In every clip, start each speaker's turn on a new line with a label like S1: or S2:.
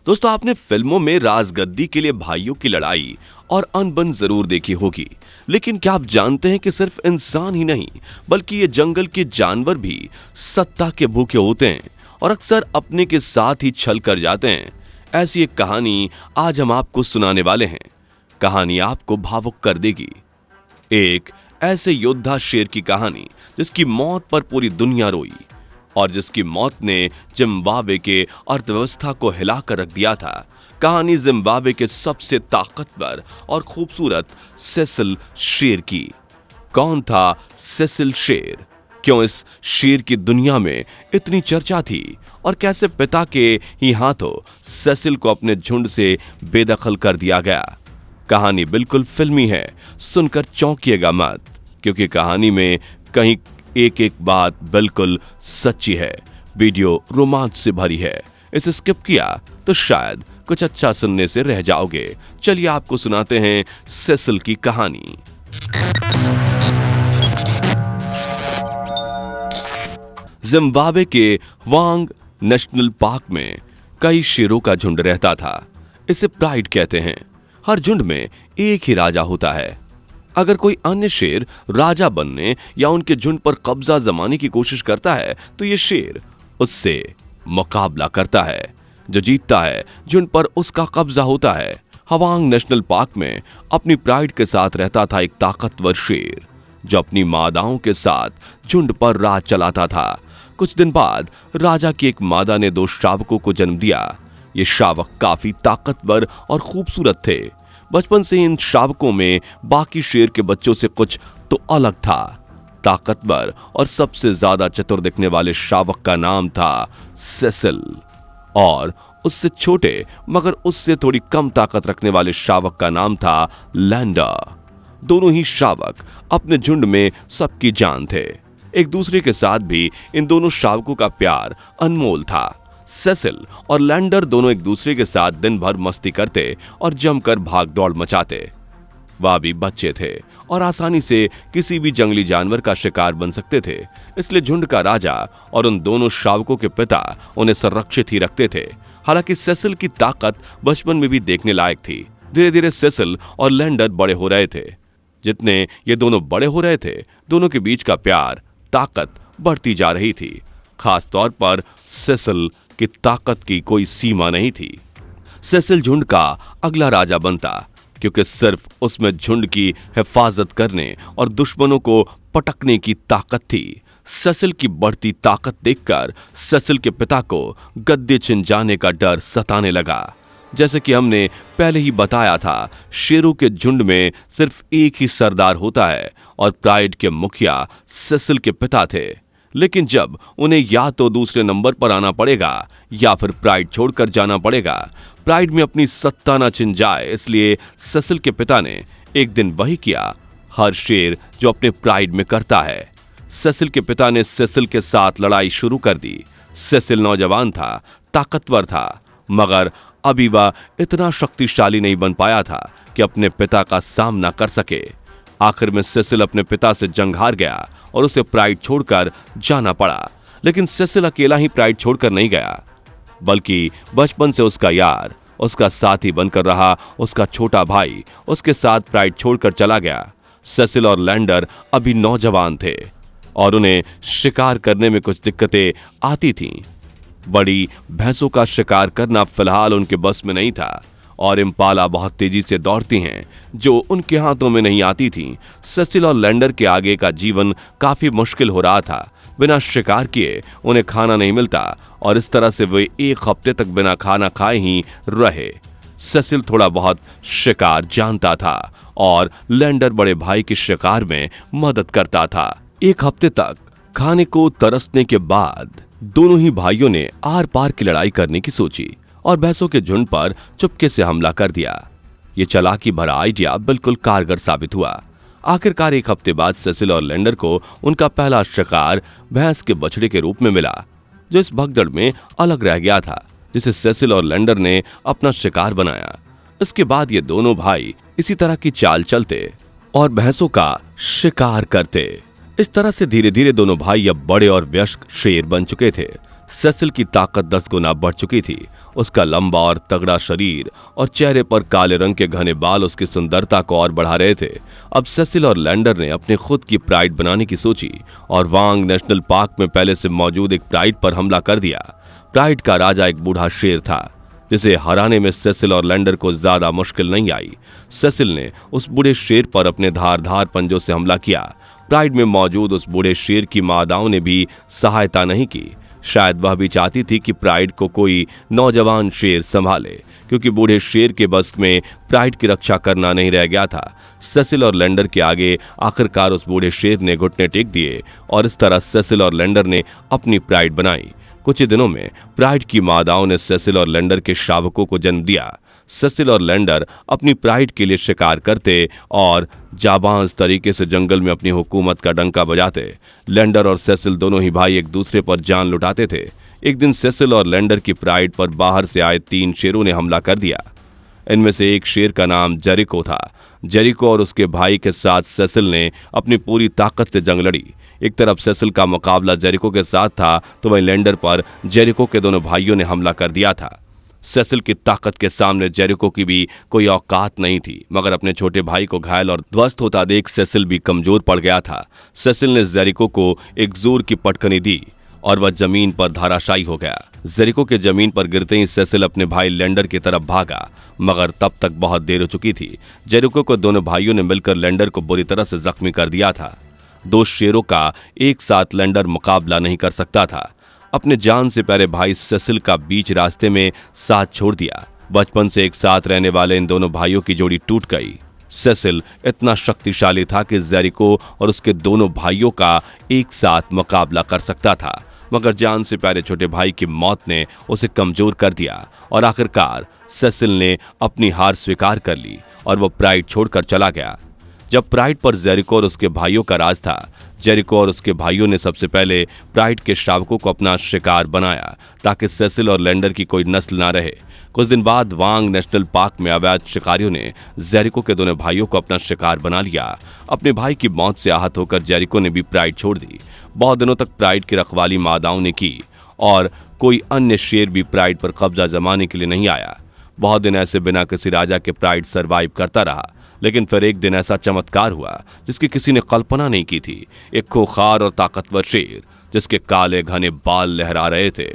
S1: दोस्तों, आपने फिल्मों में राजगद्दी के लिए भाइयों की लड़ाई और अनबन जरूर देखी होगी, लेकिन क्या आप जानते हैं कि सिर्फ इंसान ही नहीं बल्कि ये जंगल के जानवर भी सत्ता के भूखे होते हैं और अक्सर अपने के साथ ही छल कर जाते हैं। ऐसी एक कहानी आज हम आपको सुनाने वाले हैं। कहानी आपको भावुक कर देगी। एक ऐसे योद्धा शेर की कहानी जिसकी मौत पर पूरी दुनिया रोई और जिसकी मौत ने जिम्बाब्वे के अर्थव्यवस्था को हिलाकर रख दिया था। कहानी जिम्बाब्वे के सबसे ताकतवर और खूबसूरत सेसिल शेर की। कौन था सेसिल शेर? क्यों इस शेर की दुनिया में इतनी चर्चा थी और कैसे पिता के ही हाथों सेसिल को अपने झुंड से बेदखल कर दिया गया? कहानी बिल्कुल फिल्मी है, सुनकर चौंकिएगा मत, क्योंकि कहानी में कहीं एक एक बात बिल्कुल सच्ची है। वीडियो रोमांच से भरी है, इसे स्किप किया तो शायद कुछ अच्छा सुनने से रह जाओगे। चलिए आपको सुनाते हैं सेसिल की कहानी। जिम्बाब्वे के वांग नेशनल पार्क में कई शेरों का झुंड रहता था। इसे प्राइड कहते हैं। हर झुंड में एक ही राजा होता है। अगर कोई अन्य शेर राजा बनने या उनके झुंड पर कब्जा जमाने की कोशिश करता है तो ये शेर उससे मुकाबला करता है। जो जीतता है झुंड पर उसका कब्जा होता है। हवांग नेशनल पार्क में अपनी प्राइड के साथ रहता था एक ताकतवर शेर जो अपनी मादाओं के साथ झुंड पर राज चलाता था। कुछ दिन बाद राजा की एक मादा ने 2 शावकों को जन्म दिया। ये शावक काफी ताकतवर और खूबसूरत थे। बचपन से इन शावकों में बाकी शेर के बच्चों से कुछ तो अलग था। ताकतवर और सबसे ज्यादा चतुर दिखने वाले शावक का नाम था सेसिल और उससे छोटे मगर उससे थोड़ी कम ताकत रखने वाले शावक का नाम था लैंडर। दोनों ही शावक अपने झुंड में सबकी जान थे। एक दूसरे के साथ भी इन दोनों शावकों का प्यार अनमोल था। सेसिल और लैंडर दोनों एक दूसरे के साथ दिन भर मस्ती करते और जमकर भाग दौड़ मचाते। वह भी बच्चे थे और आसानी से किसी भी जंगली जानवर का शिकार बन सकते थे, इसलिए झुंड का राजा और उन दोनों शावकों के पिता उन्हें संरक्षित ही रखते थे। हालांकि सेसिल की ताकत बचपन में भी देखने लायक थी। धीरे धीरे सेसिल और लैंडर बड़े हो रहे थे। जितने ये दोनों बड़े हो रहे थे, दोनों के बीच का प्यार, ताकत बढ़ती जा रही थी। खास तौर पर सेसिल की ताकत की कोई सीमा नहीं थी। सेसिल झुंड का अगला राजा बनता क्योंकि सिर्फ उसमें झुंड की हिफाजत करने और दुश्मनों को पटकने की ताकत थी। सेसिल की बढ़ती ताकत देखकर सेसिल के पिता को गद्दे छिन जाने का डर सताने लगा। जैसे कि हमने पहले ही बताया था, शेरों के झुंड में सिर्फ एक ही सरदार होता है और प्राइड के मुखिया सेसिल के पिता थे। लेकिन जब उन्हें या तो दूसरे नंबर पर आना पड़ेगा या फिर प्राइड छोड़कर जाना पड़ेगा, प्राइड में अपनी सत्ता न छिन जाए, इसलिए सेसिल के पिता ने एक दिन वही किया हर शेर जो अपने प्राइड में करता है। सेसिल के पिता ने सेसिल के साथ लड़ाई शुरू कर दी। सेसिल नौजवान था, ताकतवर था, मगर अभी वह इतना शक्तिशाली नहीं बन पाया था कि अपने पिता का सामना कर सके। आखिर में सेसिल अपने पिता से जंग हार गया और उसे प्राइड छोड़कर जाना पड़ा। लेकिन सेसिल अकेला ही प्राइड छोड़कर नहीं गया, बल्कि बचपन से उसका यार, उसका साथी बनकर रहा उसका छोटा भाई उसके साथ प्राइड छोड़कर चला गया। सेसिल और लैंडर अभी नौजवान थे और उन्हें शिकार करने में कुछ दिक्कतें आती थीं। बड़ी भैंसों का शिकार करना फिलहाल उनके बस में नहीं था और इम्पाला बहुत तेजी से दौड़ती हैं जो उनके हाथों में नहीं आती थीं। सेसिल और लैंडर के आगे का जीवन काफी मुश्किल हो रहा था। बिना शिकार किए उन्हें खाना नहीं मिलता और इस तरह से वे 1 हफ्ते तक बिना खाना खाए ही रहे। सेसिल थोड़ा बहुत शिकार जानता था और लैंडर बड़े भाई के शिकार में मदद करता था। 1 हफ्ते तक खाने को तरसने के बाद दोनों ही भाइयों ने आर पार की लड़ाई करने की सोची और भैंसों के झुंड पर चुपके से हमला कर दिया। ये चालाकी भरा आइडिया बिल्कुल कारगर साबित हुआ। आखिरकार 1 हफ्ते बाद सेसिल और लैंडर को उनका पहला शिकार भैंस के बछड़े के रूप में मिला, जो इस भगदड़ में अलग रह गया था, जिसे सेसिल और लैंडर ने अपना शिकार बनाया। इसके बाद ये दोनों भाई इसी तरह की चाल चलते और भैंसों का शिकार करते। इस तरह से धीरे धीरे दोनों भाई अब बड़े और वयस्क शेर बन चुके थे। सेसिल की ताकत 10 गुना बढ़ चुकी थी। उसका लंबा और तगड़ा शरीर और चेहरे पर काले रंग के घने बाल उसकी सुंदरता को और बढ़ा रहे थे। अब सेसिल और लैंडर ने अपने खुद की प्राइड बनाने की सोची और वांग नेशनल पार्क में पहले से मौजूद एक प्राइड पर हमला कर दिया। प्राइड का राजा एक बूढ़ा शेर था जिसे हराने में सेसिल और लैंडर को ज्यादा मुश्किल नहीं आई। सेसिल ने उस बूढ़े शेर पर अपने धारदार पंजों से हमला किया। प्राइड में मौजूद उस बूढ़े शेर की मादाओं ने भी सहायता नहीं की। शायद वह भी चाहती थी कि प्राइड को कोई नौजवान शेर संभाले, क्योंकि बूढ़े शेर के बस में प्राइड की रक्षा करना नहीं रह गया था। सेसिल और लैंडर के आगे आखिरकार उस बूढ़े शेर ने घुटने टेक दिए और इस तरह सेसिल और लैंडर ने अपनी प्राइड बनाई। कुछ ही दिनों में प्राइड की मादाओं ने सेसिल और लैंडर के शावकों को जन्म दिया। सेसिल और लैंडर अपनी प्राइड के लिए शिकार करते और जाबाज तरीके से जंगल में अपनी हुकूमत का डंका बजाते। लैंडर और सेसिल दोनों ही भाई एक दूसरे पर जान लुटाते थे। एक दिन सेसिल और लैंडर की प्राइड पर बाहर से आए 3 शेरों ने हमला कर दिया। इनमें से एक शेर का नाम जेरिको था। जेरिको और उसके भाई के साथ सेसिल ने अपनी पूरी ताकत से जंग लड़ी। एक तरफ सेसिल का मुकाबला जेरिको के साथ था तो वहीं लैंडर पर जेरिको के दोनों भाइयों ने हमला कर दिया था। सेसिल की ताकत के सामने जेरिको की भी कोई औकात नहीं थी, मगर अपने छोटे भाई को घायल और ध्वस्त होता देख सेसिल भी कमजोर पड़ गया था। सेसिल ने जेरिको को एक जोर की पटकनी दी और वह जमीन पर धराशायी हो गया। जेरिको के जमीन पर गिरते ही सेसिल अपने भाई लैंडर की तरफ भागा, मगर तब तक बहुत देर हो चुकी थी। जेरिको को दोनों भाइयों ने मिलकर लैंडर को बुरी तरह से जख्मी कर दिया था। 2 शेरों का एक साथ लैंडर मुकाबला नहीं कर सकता था। अपने जान से प्यारे भाई सेसिल का बीच रास्ते में साथ छोड़ दिया। बचपन से एक साथ रहने वाले इन दोनों भाइयों की जोड़ी टूट गई। सेसिल इतना शक्तिशाली था कि जेरिको और उसके दोनों भाइयों का एक साथ मुकाबला कर सकता था, मगर जान से प्यारे छोटे भाई की मौत ने उसे कमजोर कर दिया और आखिरकार सेसिल ने अपनी हार स्वीकार कर ली और वह प्राइड छोड़कर चला गया। जब प्राइड पर जेरिको और उसके भाइयों का राज था, जेरिको और उसके भाइयों ने सबसे पहले प्राइड के शावकों को अपना शिकार बनाया ताकि सेसिल और लैंडर की कोई नस्ल ना रहे। कुछ दिन बाद वांग नेशनल पार्क में अवैध शिकारियों ने जेरिको के दोनों भाइयों को अपना शिकार बना लिया। अपने भाई की मौत से आहत होकर जेरिको ने भी प्राइड छोड़ दी। बहुत दिनों तक प्राइड की रखवाली मादाओं ने की और कोई अन्य शेर भी प्राइड पर कब्जा जमाने के लिए नहीं आया। बहुत दिन ऐसे बिना किसी राजा के प्राइड सरवाइव करता रहा, लेकिन फिर एक दिन ऐसा चमत्कार हुआ जिसकी किसी ने कल्पना नहीं की थी। एक खूंखार और ताकतवर शेर जिसके काले घने बाल लहरा रहे थे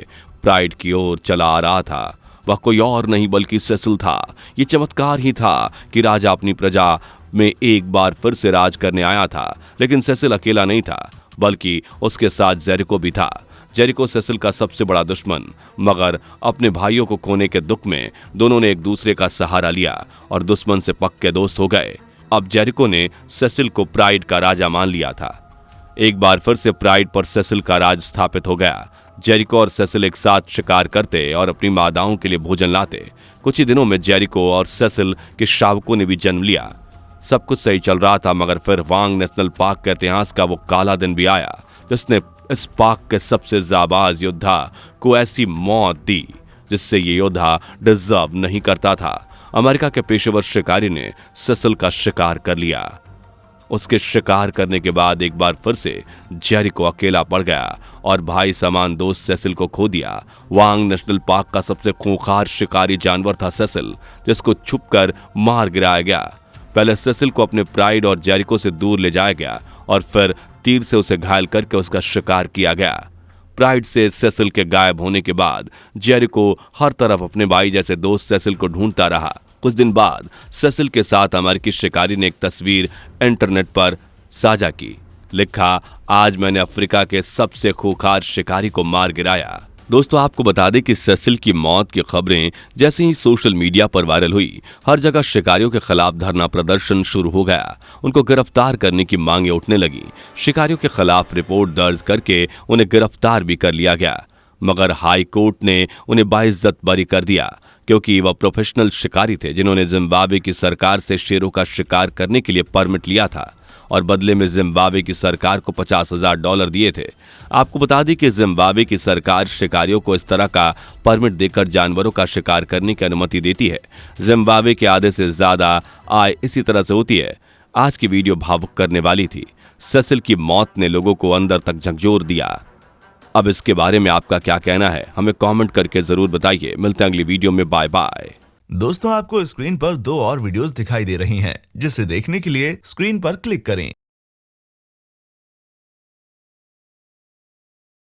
S1: प्राइड की ओर चला आ रहा था। वह कोई और नहीं बल्कि सेसिल था। ये चमत्कार ही था कि राजा अपनी प्रजा में एक बार फिर से राज करने आया था, लेकिन सेसिल अकेला नहीं था बल्कि उसके साथ जेरिको भी था। जेरिको सेसिल का सबसे बड़ा दुश्मन, मगर अपने भाइयों को खोने के दुख में दोनों ने एक दूसरे का सहारा लिया और दुश्मन से पक्के दोस्त हो गए। अब जेरिको ने सेसिल को प्राइड का राजा मान लिया था। एक बार फिर से प्राइड पर सेसिल का राज स्थापित हो गया। जेरिको और सेसिल एक साथ शिकार करते और अपनी मादाओं के लिए भोजन लाते। कुछ ही दिनों में जेरिको और सेसिल के शावकों ने भी जन्म लिया। सब कुछ सही चल रहा था, मगर फिर वांग नेशनल पार्क के इतिहास का वो काला दिन भी आया जिसने इस पार्क के सबसे जाबाज योद्धा को ऐसी मौत दी जिससे ये योद्धा डिजर्व नहीं करता था। अमेरिका के पेशेवर शिकारी ने सेसिल का शिकार कर लिया। उसके शिकार करने के बाद एक बार फिर से जेरिको अकेला पड़ गया और भाई समान दोस्त सेसिल को खो दिया। वांग नेशनल पार्क का सबसे खूंखार शिकारी जानवर था सेसिल, जिसको छुपकर मार गिराया गया। पहले सेसिल को अपने प्राइड और जेरिको से दूर ले जाया गया और फिर तीर से उसे घायल करके उसका शिकार किया गया। प्राइड से सेसिल के गायब होने के बाद जेरिको हर तरफ अपने भाई जैसे दोस्त सेसिल को ढूंढता रहा। कुछ दिन बाद सेसिल के साथ अमेरिकी शिकारी ने एक तस्वीर इंटरनेट पर साझा की। लिखा, आज मैंने अफ्रीका के सबसे खूंखार शिकारी को मार गिराया। दोस्तों, आपको बता दें कि सेसिल की मौत की खबरें जैसे ही सोशल मीडिया पर वायरल हुई, हर जगह शिकारियों के खिलाफ धरना प्रदर्शन शुरू हो गया। उनको गिरफ्तार करने की मांगें उठने लगी। शिकारियों के खिलाफ रिपोर्ट दर्ज करके उन्हें गिरफ्तार भी कर लिया गया, मगर हाई कोर्ट ने उन्हें बाइज्जत बरी कर दिया क्योंकि वह प्रोफेशनल शिकारी थे जिन्होंने जिम्बाब्वे की सरकार से शेरों का शिकार करने के लिए परमिट लिया था और बदले में जिम्बाब्वे की सरकार को $50,000 दिए थे। आपको बता दें कि जिम्बाब्वे की सरकार शिकारियों को इस तरह का परमिट देकर जानवरों का शिकार करने की अनुमति देती है। जिम्बाब्वे के आधे से ज्यादा आय इसी तरह से होती है। आज की वीडियो भावुक करने वाली थी। सेसिल की मौत ने लोगों को अंदर तक झकझोर दिया। अब इसके बारे में आपका क्या कहना है, हमें कमेंट करके जरूर बताइए। मिलते हैं अगली वीडियो में, बाय बाय।
S2: दोस्तों, आपको स्क्रीन पर 2 और वीडियोस दिखाई दे रही हैं, जिसे देखने के लिए स्क्रीन पर क्लिक करें।